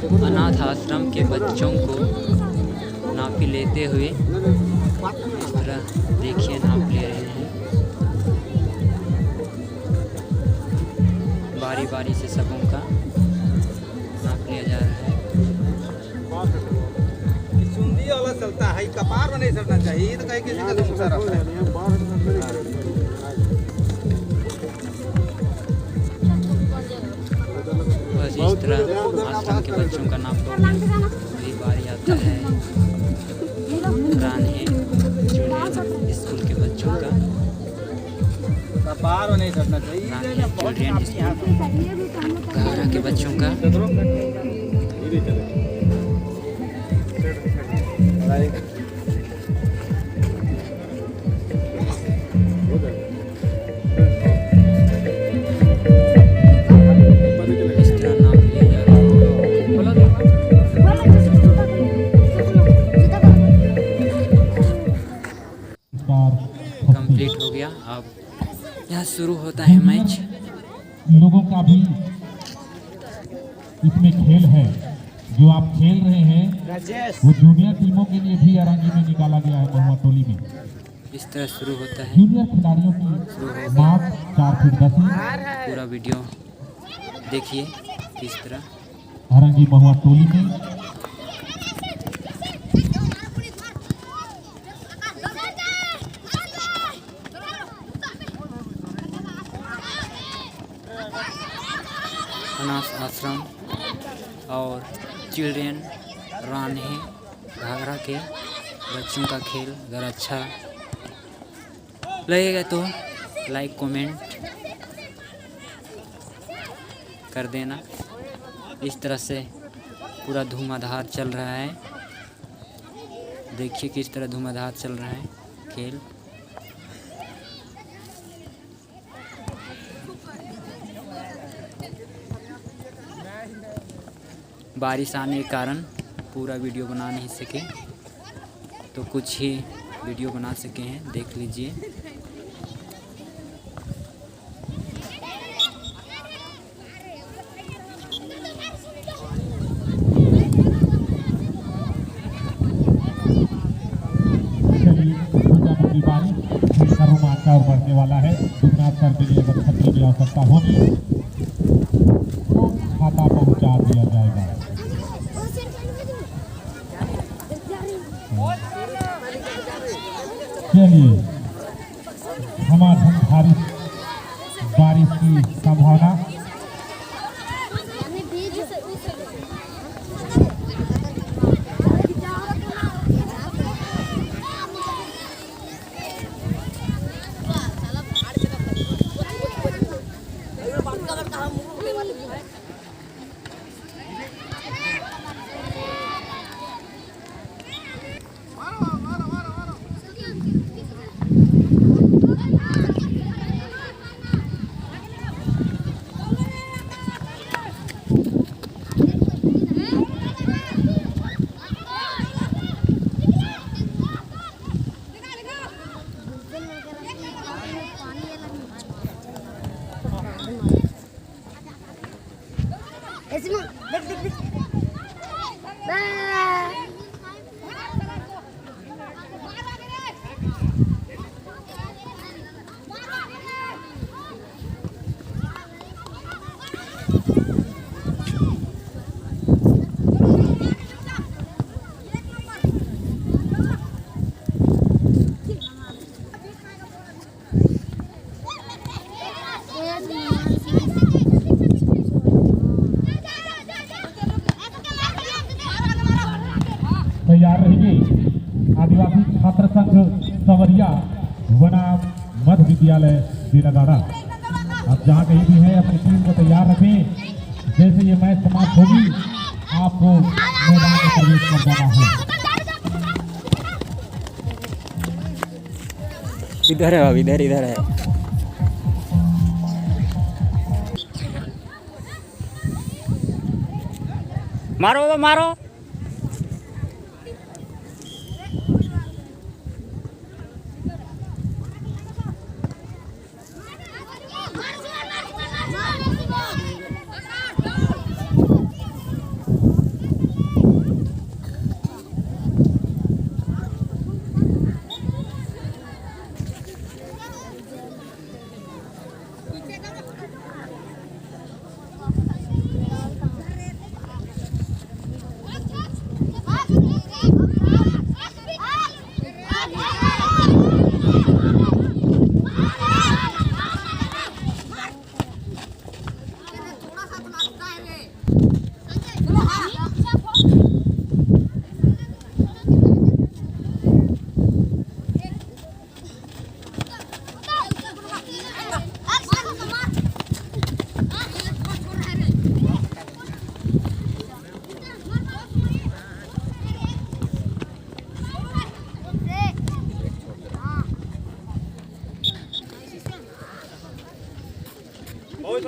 अनाथ आश्रम के बच्चों को नापी लेते हुए इस तरह देखिए नाप ले रहे हैं। बारी बारी से सबों का नाप लिया जा रहा है। सुंदी वाला चलता है, कपार में नहीं चलना चाहिए, तो कहीं किसी का दूसरा रहता है। बस इस तरह आश्रम के बच्चों का नाप वही बारी आता है रानी जूनियर स्कूल के बच्चों का। कपार में नहीं चलना चाहिए, चिल्ड्रेन स्कूल घाघरा के बच्चों का। कंप्लीट हो गया। अब यहाँ शुरू होता है मैच। लोगों का भी इसमें खेल है, जो आप खेल रहे हैं वो जूनियर टीमों के लिए भी अरंगी में निकाला गया है। महुआ टोली में इस तरह शुरू होता है। जूनियर खिलाड़ियों की माप 4 फीट 10 इंच। पूरा वीडियो देखिए किस तरह अरंगी महुआ टोली में अनाथ आश्रम और चिल्ड्रेन रानी घाघरा के बच्चों का खेल अगर अच्छा लगेगा तो लाइक कमेंट कर देना। इस तरह से पूरा धुआंधार चल रहा है। देखिए किस तरह धुआंधार चल रहा है खेल। बारिश आने के कारण पूरा वीडियो बना नहीं सके, तो कुछ ही वीडियो बना सके हैं, देख लीजिए। रोमांचा और बढ़ने वाला है। दुगना स्तर के लिए अगर छतरी की आवश्यकता होगी तो खाता पहुंचा दिया जाएगा। चलिए, धमाधम बारिश की संभावना। तैयार रहिए। आदिवासी छात्र संघ सवरिया वनाम मध्य विद्यालय बेलगाड़ा, आप जहाँ कहीं भी हैं अपनी टीम को तैयार रखें। जैसे ये मैच समाप्त होगी आपको मैदान में प्रवेश कर जाना है। इधर है बाबू, इधर इधर है। मारो बाबा मारो।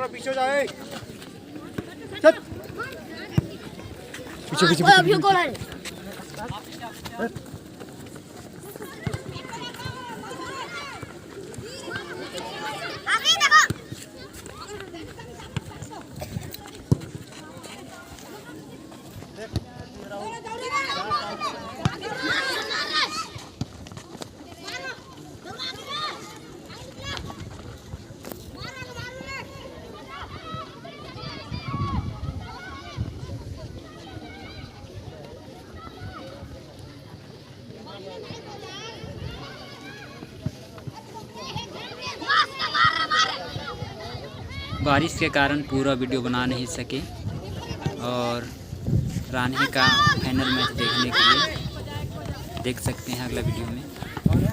थोड़ा पीछे जाए। पीछे पीछे ओए अभी कौन है? आगे देखो। बारिश के कारण पूरा वीडियो बना नहीं सके और रानी का फाइनल मैच देखने के लिए देख सकते हैं अगला वीडियो में।